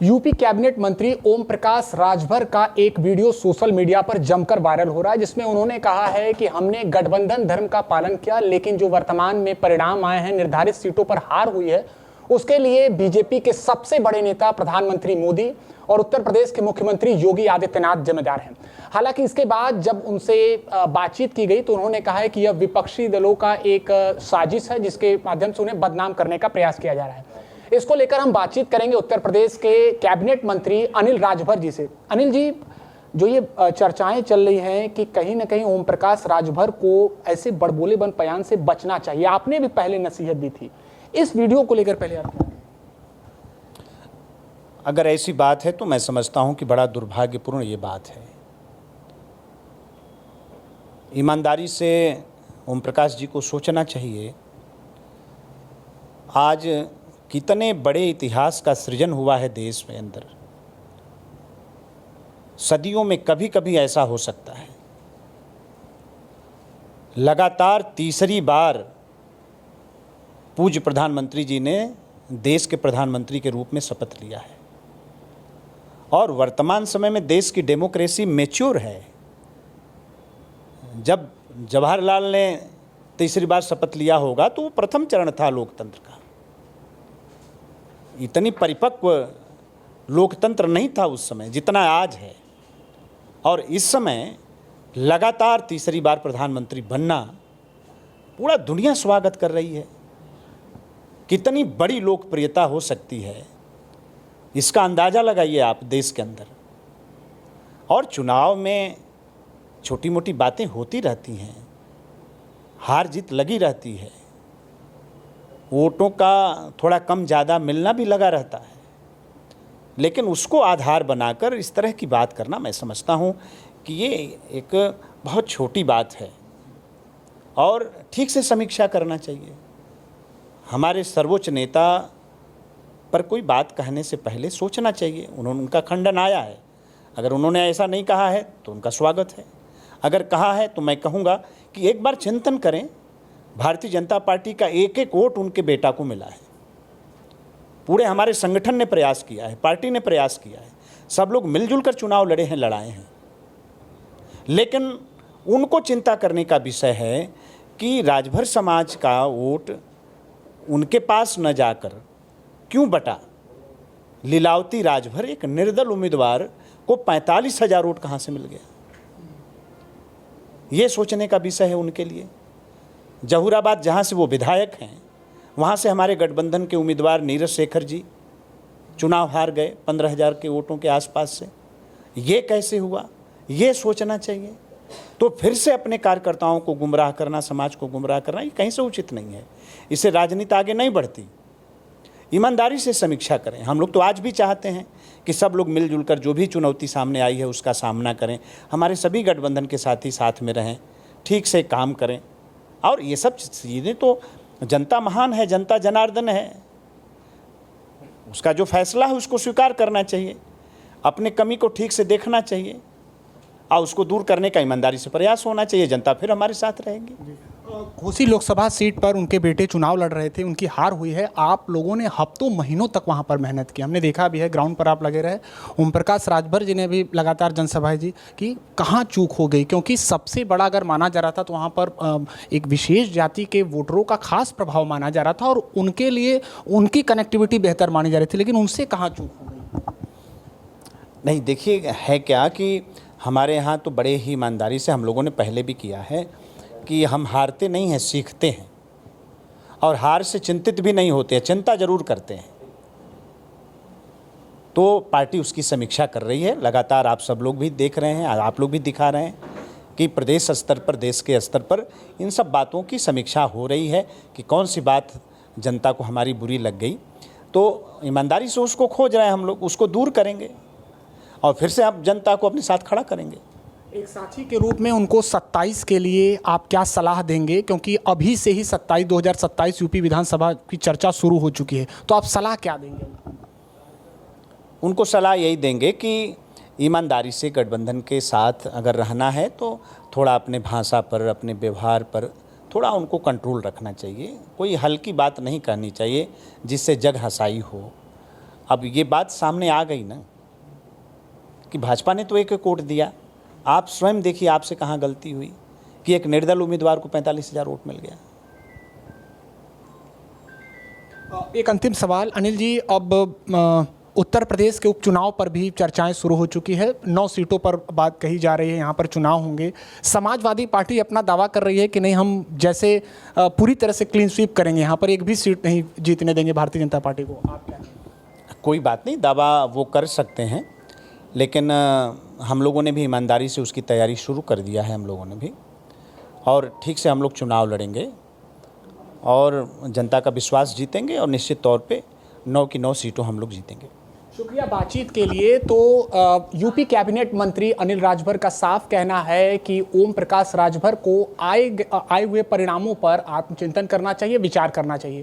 UP cabinet मंत्री ओम प्रकाश राजभर का एक वीडियो सोशल मीडिया पर जमकर वायरल हो रहा है, जिसमें उन्होंने कहा है कि हमने गठबंधन धर्म का पालन किया, लेकिन जो वर्तमान में परिणाम आए हैं, निर्धारित सीटों पर हार हुई है, उसके लिए बीजेपी के सबसे बड़े नेता प्रधानमंत्री मोदी और उत्तर प्रदेश के मुख्यमंत्री योगी आदित्यनाथ जिम्मेदार हैं। हालांकि इसके बाद जब उनसे बातचीत की गई तो उन्होंने कहा है कि यह विपक्षी दलों का एक साजिश है, जिसके माध्यम से उन्हें बदनाम करने का प्रयास किया जा रहा है। इसको लेकर हम बातचीत करेंगे उत्तर प्रदेश के कैबिनेट मंत्री अनिल राजभर जी से। अनिल जी, जो ये चर्चाएं चल रही हैं कि कहीं ना कहीं ओम प्रकाश राजभर को ऐसे बड़बोले बयान से बचना चाहिए, आपने भी पहले नसीहत दी थी, इस वीडियो को लेकर पहले आप क्या? अगर ऐसी बात है तो मैं समझता हूं कि बड़ा दुर्भाग्यपूर्ण ये बात है। ईमानदारी से ओम प्रकाश जी को सोचना चाहिए, आज कितने बड़े इतिहास का सृजन हुआ है देश में अंदर। सदियों में कभी कभी ऐसा हो सकता है। लगातार तीसरी बार पूज्य प्रधानमंत्री जी ने देश के प्रधानमंत्री के रूप में शपथ लिया है और वर्तमान समय में देश की डेमोक्रेसी मैच्योर है। जब जवाहरलाल ने तीसरी बार शपथ लिया होगा तो वो प्रथम चरण था लोकतंत्र का। इतनी परिपक्व लोकतंत्र नहीं था उस समय जितना आज है, और इस समय लगातार तीसरी बार प्रधानमंत्री बनना पूरा दुनिया स्वागत कर रही है। कितनी बड़ी लोकप्रियता हो सकती है, इसका अंदाज़ा लगाइए आप देश के अंदर। और चुनाव में छोटी मोटी बातें होती रहती हैं, हार जीत लगी रहती है, वोटों का थोड़ा कम ज़्यादा मिलना भी लगा रहता है, लेकिन उसको आधार बनाकर इस तरह की बात करना मैं समझता हूँ कि ये एक बहुत छोटी बात है और ठीक से समीक्षा करना चाहिए। हमारे सर्वोच्च नेता पर कोई बात कहने से पहले सोचना चाहिए। उनका खंडन आया है, अगर उन्होंने ऐसा नहीं कहा है तो उनका स्वागत है, अगर कहा है तो मैं कहूँगा कि एक बार चिंतन करें। भारतीय जनता पार्टी का एक एक वोट उनके बेटा को मिला है। पूरे हमारे संगठन ने प्रयास किया है, पार्टी ने प्रयास किया है, सब लोग मिलजुल कर चुनाव लड़े हैं, लड़ाए हैं, लेकिन उनको चिंता करने का विषय है कि राजभर समाज का वोट उनके पास न जाकर क्यों बटा। लीलावती राजभर एक निर्दल उम्मीदवार को 45,000 वोट कहाँ से मिल गया, ये सोचने का विषय है उनके लिए। जहूराबाद जहाँ से वो विधायक हैं, वहाँ से हमारे गठबंधन के उम्मीदवार नीरज शेखर जी चुनाव हार गए 15,000 के वोटों के आसपास से। ये कैसे हुआ, ये सोचना चाहिए। तो फिर से अपने कार्यकर्ताओं को गुमराह करना, समाज को गुमराह करना, ये कहीं से उचित नहीं है। इससे राजनीति आगे नहीं बढ़ती। ईमानदारी से समीक्षा करें। हम लोग तो आज भी चाहते हैं कि सब लोग मिलजुल कर जो भी चुनौती सामने आई है उसका सामना करें, हमारे सभी गठबंधन के साथी साथ में रहें, ठीक से काम करें। और ये सब चीज़ें तो जनता महान है, जनता जनार्दन है, उसका जो फैसला है उसको स्वीकार करना चाहिए, अपने कमी को ठीक से देखना चाहिए और उसको दूर करने का ईमानदारी से प्रयास होना चाहिए। जनता फिर हमारे साथ रहेगी। घोसी लोकसभा सीट पर उनके बेटे चुनाव लड़ रहे थे, उनकी हार हुई है। आप लोगों ने हफ्तों महीनों तक वहां पर मेहनत की, हमने देखा भी है, ग्राउंड पर आप लगे रहे। ओम प्रकाश राजभर जी ने भी लगातार जनसभाएं जी कि कहाँ चूक हो गई, क्योंकि सबसे बड़ा अगर माना जा रहा था तो वहाँ पर एक विशेष जाति के वोटरों का खास प्रभाव माना जा रहा था और उनके लिए उनकी कनेक्टिविटी बेहतर मानी जा रही थी, लेकिन उनसे कहाँ चूक हो गई? नहीं, देखिए है क्या कि हमारे यहाँ तो बड़े ही ईमानदारी से हम लोगों ने पहले भी किया है कि हम हारते नहीं हैं, सीखते हैं, और हार से चिंतित भी नहीं होते हैं, चिंता जरूर करते हैं। तो पार्टी उसकी समीक्षा कर रही है लगातार। आप सब लोग भी देख रहे हैं, आप लोग भी दिखा रहे हैं कि प्रदेश स्तर पर, देश के स्तर पर इन सब बातों की समीक्षा हो रही है कि कौन सी बात जनता को हमारी बुरी लग गई। तो ईमानदारी से उसको खोज रहे हैं हम लोग, उसको दूर करेंगे और फिर से आप जनता को अपने साथ खड़ा करेंगे। एक साथी के रूप में उनको 27 के लिए आप क्या सलाह देंगे, क्योंकि अभी से ही 2027 यूपी विधानसभा की चर्चा शुरू हो चुकी है, तो आप सलाह क्या देंगे? उनको सलाह यही देंगे कि ईमानदारी से गठबंधन के साथ अगर रहना है तो थोड़ा अपने भाषा पर, अपने व्यवहार पर थोड़ा उनको कंट्रोल रखना चाहिए। कोई हल्की बात नहीं कहनी चाहिए जिससे जग हंसाई हो। अब ये बात सामने आ गई ना कि भाजपा ने तो एक वोट दिया, आप स्वयं देखिए आपसे कहाँ गलती हुई कि एक निर्दल उम्मीदवार को 45,000 वोट मिल गया। एक अंतिम सवाल अनिल जी, अब उत्तर प्रदेश के उपचुनाव पर भी चर्चाएं शुरू हो चुकी है। 9 सीटों पर बात कही जा रही है, यहाँ पर चुनाव होंगे। समाजवादी पार्टी अपना दावा कर रही है कि नहीं, हम जैसे पूरी तरह से क्लीन स्वीप करेंगे, यहाँ पर एक भी सीट नहीं जीतने देंगे भारतीय जनता पार्टी को। आप क्या कहेंगे? कोई बात नहीं, दावा वो कर सकते हैं, लेकिन हम लोगों ने भी ईमानदारी से उसकी तैयारी शुरू कर दिया है हम लोगों ने भी, और ठीक से हम लोग चुनाव लड़ेंगे और जनता का विश्वास जीतेंगे और निश्चित तौर पे 9 की 9 सीटों हम लोग जीतेंगे। शुक्रिया बातचीत के लिए। तो यूपी कैबिनेट मंत्री अनिल राजभर का साफ कहना है कि ओम प्रकाश राजभर को आए हुए परिणामों पर आत्मचिंतन करना चाहिए, विचार करना चाहिए।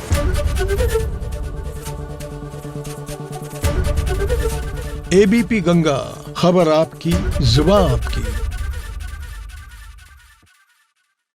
एबीपी गंगा, खबर आपकी, जुबान आपकी।